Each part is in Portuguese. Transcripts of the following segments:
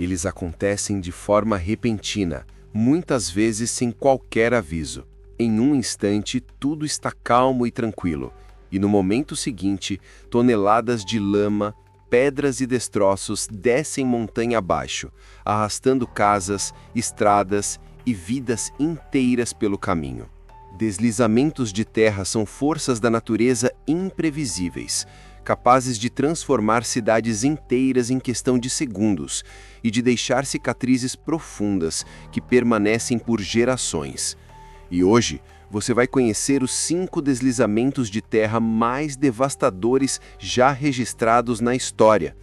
Eles acontecem de forma repentina, muitas vezes sem qualquer aviso. Em um instante, tudo está calmo e tranquilo, e no momento seguinte, toneladas de lama, pedras e destroços descem montanha abaixo, arrastando casas, estradas e vidas inteiras pelo caminho. Deslizamentos de terra são forças da natureza imprevisíveis, capazes de transformar cidades inteiras em questão de segundos e de deixar cicatrizes profundas que permanecem por gerações. E hoje, você vai conhecer os 5 deslizamentos de terra mais devastadores já registrados na história.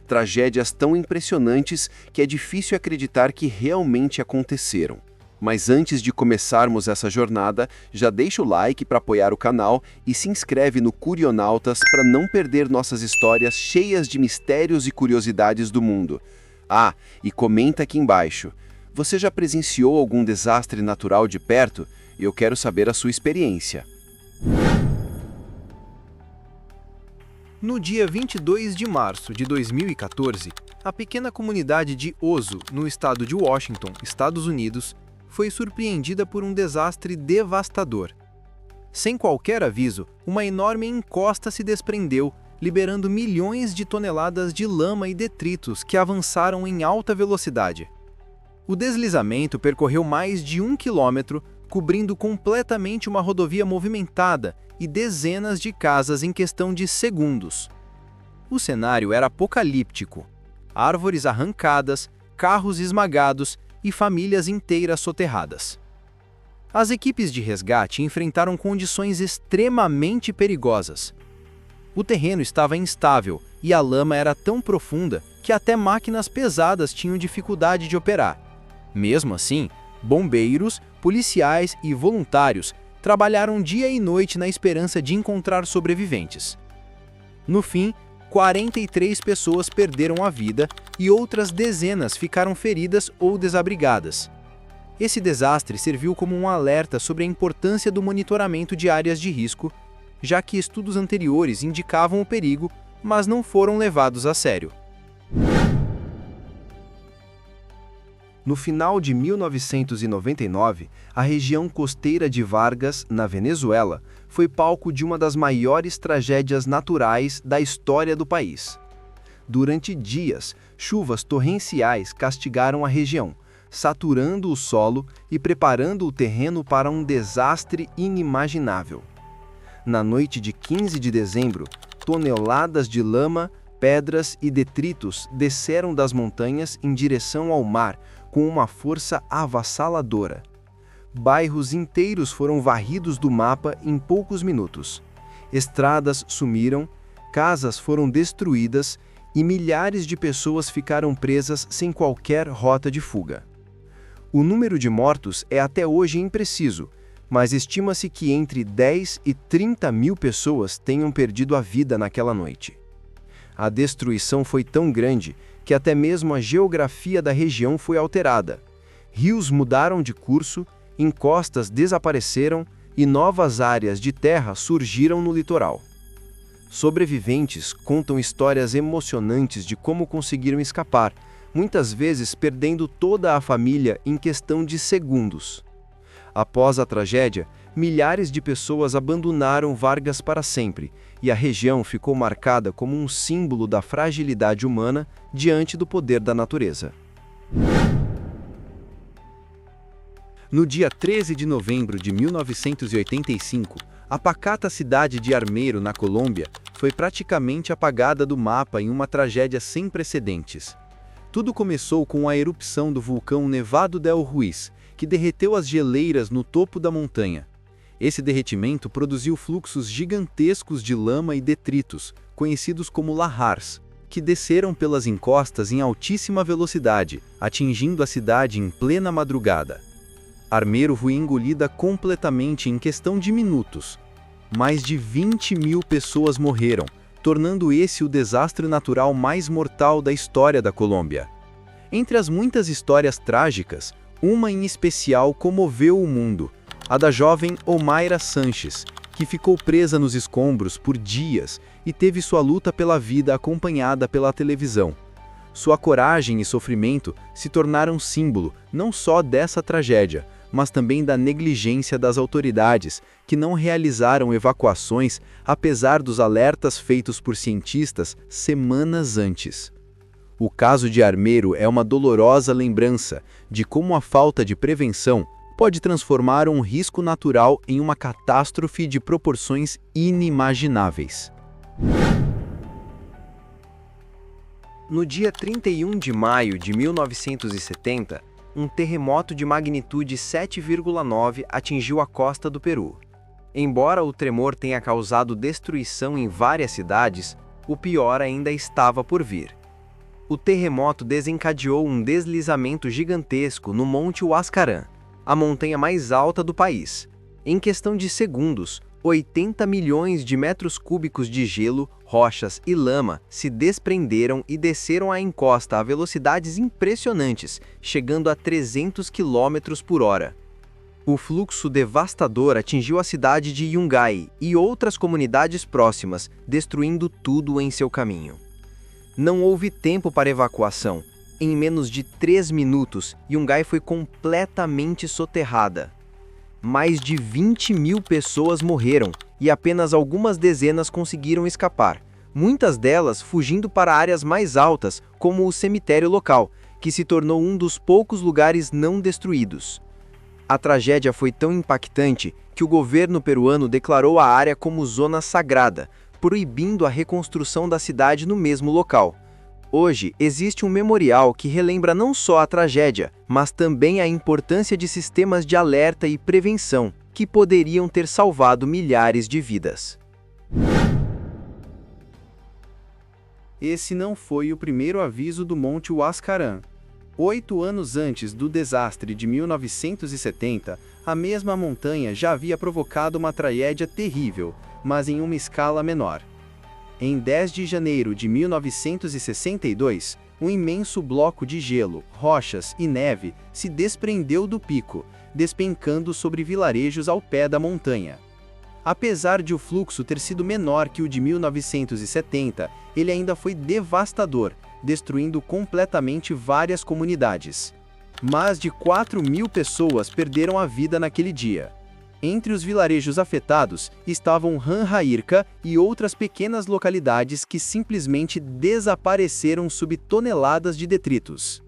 Tragédias tão impressionantes que é difícil acreditar que realmente aconteceram. Mas antes de começarmos essa jornada, já deixa o like para apoiar o canal e se inscreve no Curionautas para não perder nossas histórias cheias de mistérios e curiosidades do mundo. Ah, e comenta aqui embaixo. Você já presenciou algum desastre natural de perto? Eu quero saber a sua experiência. No dia 22 de março de 2014, a pequena comunidade de Oso, no estado de Washington, Estados Unidos, foi surpreendida por um desastre devastador. Sem qualquer aviso, uma enorme encosta se desprendeu, liberando milhões de toneladas de lama e detritos que avançaram em alta velocidade. O deslizamento percorreu mais de 1 quilômetro, cobrindo completamente uma rodovia movimentada e dezenas de casas em questão de segundos. O cenário era apocalíptico. Árvores arrancadas, carros esmagados e famílias inteiras soterradas. As equipes de resgate enfrentaram condições extremamente perigosas. O terreno estava instável e a lama era tão profunda que até máquinas pesadas tinham dificuldade de operar. Mesmo assim, bombeiros, policiais e voluntários trabalharam dia e noite na esperança de encontrar sobreviventes. No fim, 43 pessoas perderam a vida e outras dezenas ficaram feridas ou desabrigadas. Esse desastre serviu como um alerta sobre a importância do monitoramento de áreas de risco, já que estudos anteriores indicavam o perigo, mas não foram levados a sério. No final de 1999, a região costeira de Vargas, na Venezuela, foi palco de uma das maiores tragédias naturais da história do país. Durante dias, chuvas torrenciais castigaram a região, saturando o solo e preparando o terreno para um desastre inimaginável. Na noite de 15 de dezembro, toneladas de lama, pedras e detritos desceram das montanhas em direção ao mar com uma força avassaladora. Bairros inteiros foram varridos do mapa em poucos minutos. Estradas sumiram, casas foram destruídas e milhares de pessoas ficaram presas sem qualquer rota de fuga. O número de mortos é até hoje impreciso, mas estima-se que entre 10 e 30 mil pessoas tenham perdido a vida naquela noite. A destruição foi tão grande que até mesmo a geografia da região foi alterada. Rios mudaram de curso, encostas desapareceram e novas áreas de terra surgiram no litoral. Sobreviventes contam histórias emocionantes de como conseguiram escapar, muitas vezes perdendo toda a família em questão de segundos. Após a tragédia, milhares de pessoas abandonaram Vargas para sempre, e a região ficou marcada como um símbolo da fragilidade humana diante do poder da natureza. No dia 13 de novembro de 1985, a pacata cidade de Armeiro, na Colômbia, foi praticamente apagada do mapa em uma tragédia sem precedentes. Tudo começou com a erupção do vulcão Nevado del Ruiz, que derreteu as geleiras no topo da montanha. Esse derretimento produziu fluxos gigantescos de lama e detritos, conhecidos como lahars, que desceram pelas encostas em altíssima velocidade, atingindo a cidade em plena madrugada. Armeiro foi engolida completamente em questão de minutos. Mais de 20 mil pessoas morreram, tornando esse o desastre natural mais mortal da história da Colômbia. Entre as muitas histórias trágicas, uma em especial comoveu o mundo, a da jovem Omaira Sanches, que ficou presa nos escombros por dias e teve sua luta pela vida acompanhada pela televisão. Sua coragem e sofrimento se tornaram símbolo não só dessa tragédia, mas também da negligência das autoridades, que não realizaram evacuações apesar dos alertas feitos por cientistas semanas antes. O caso de Armeiro é uma dolorosa lembrança de como a falta de prevenção pode transformar um risco natural em uma catástrofe de proporções inimagináveis. No dia 31 de maio de 1970, um terremoto de magnitude 7,9 atingiu a costa do Peru. Embora o tremor tenha causado destruição em várias cidades, o pior ainda estava por vir. O terremoto desencadeou um deslizamento gigantesco no Monte Huascarán, a montanha mais alta do país. Em questão de segundos, 80 milhões de metros cúbicos de gelo, rochas e lama se desprenderam e desceram a encosta a velocidades impressionantes, chegando a 300 km por hora. O fluxo devastador atingiu a cidade de Yungay e outras comunidades próximas, destruindo tudo em seu caminho. Não houve tempo para evacuação. Em menos de 3 minutos, Yungay foi completamente soterrada. Mais de 20 mil pessoas morreram e apenas algumas dezenas conseguiram escapar, muitas delas fugindo para áreas mais altas, como o cemitério local, que se tornou um dos poucos lugares não destruídos. A tragédia foi tão impactante que o governo peruano declarou a área como zona sagrada, proibindo a reconstrução da cidade no mesmo local. Hoje, existe um memorial que relembra não só a tragédia, mas também a importância de sistemas de alerta e prevenção, que poderiam ter salvado milhares de vidas. Esse não foi o primeiro aviso do Monte Huascarán. 8 anos antes do desastre de 1970, a mesma montanha já havia provocado uma tragédia terrível, mas em uma escala menor. Em 10 de janeiro de 1962, um imenso bloco de gelo, rochas e neve se desprendeu do pico, despencando sobre vilarejos ao pé da montanha. Apesar de o fluxo ter sido menor que o de 1970, ele ainda foi devastador, destruindo completamente várias comunidades. Mais de 4.000 pessoas perderam a vida naquele dia. Entre os vilarejos afetados estavam Ranhaírca e outras pequenas localidades que simplesmente desapareceram sob toneladas de detritos.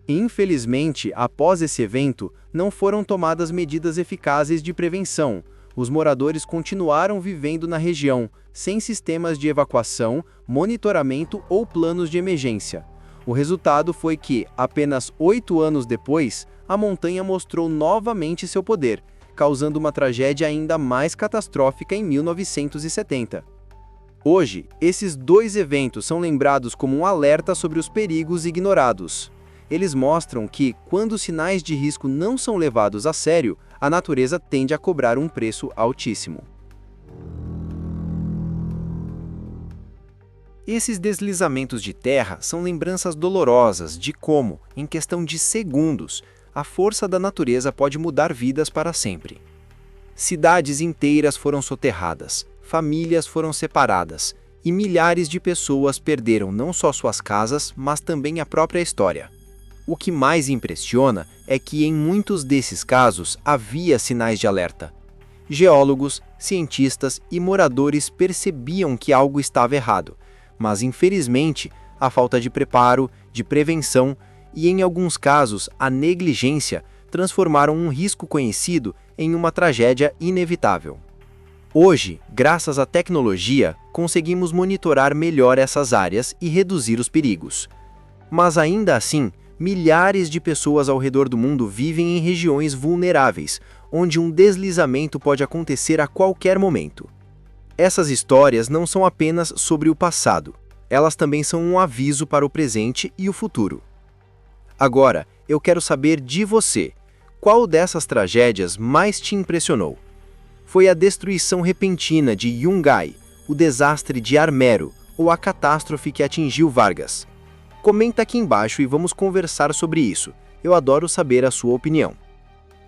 Infelizmente, após esse evento, não foram tomadas medidas eficazes de prevenção. Os moradores continuaram vivendo na região, sem sistemas de evacuação, monitoramento ou planos de emergência. O resultado foi que, apenas 8 anos depois, a montanha mostrou novamente seu poder, causando uma tragédia ainda mais catastrófica em 1970. Hoje, esses dois eventos são lembrados como um alerta sobre os perigos ignorados. Eles mostram que, quando os sinais de risco não são levados a sério, a natureza tende a cobrar um preço altíssimo. Esses deslizamentos de terra são lembranças dolorosas de como, em questão de segundos, a força da natureza pode mudar vidas para sempre. Cidades inteiras foram soterradas, famílias foram separadas, e milhares de pessoas perderam não só suas casas, mas também a própria história. O que mais impressiona é que em muitos desses casos havia sinais de alerta. Geólogos, cientistas e moradores percebiam que algo estava errado, mas infelizmente a falta de preparo, de prevenção e, em alguns casos, a negligência transformaram um risco conhecido em uma tragédia inevitável. Hoje, graças à tecnologia, conseguimos monitorar melhor essas áreas e reduzir os perigos. Mas ainda assim, milhares de pessoas ao redor do mundo vivem em regiões vulneráveis, onde um deslizamento pode acontecer a qualquer momento. Essas histórias não são apenas sobre o passado, elas também são um aviso para o presente e o futuro. Agora, eu quero saber de você, qual dessas tragédias mais te impressionou? Foi a destruição repentina de Yungay, o desastre de Armeiro ou a catástrofe que atingiu Vargas? Comenta aqui embaixo e vamos conversar sobre isso. Eu adoro saber a sua opinião.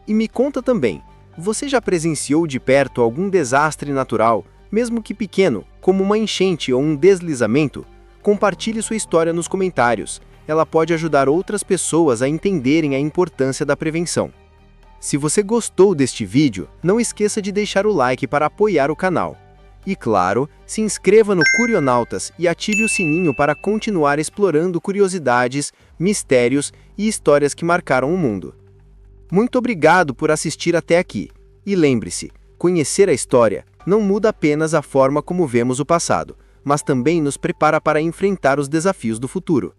E me conta também, você já presenciou de perto algum desastre natural, mesmo que pequeno, como uma enchente ou um deslizamento? Compartilhe sua história nos comentários. Ela pode ajudar outras pessoas a entenderem a importância da prevenção. Se você gostou deste vídeo, não esqueça de deixar o like para apoiar o canal. E claro, se inscreva no Curionautas e ative o sininho para continuar explorando curiosidades, mistérios e histórias que marcaram o mundo. Muito obrigado por assistir até aqui. E lembre-se, conhecer a história não muda apenas a forma como vemos o passado, mas também nos prepara para enfrentar os desafios do futuro.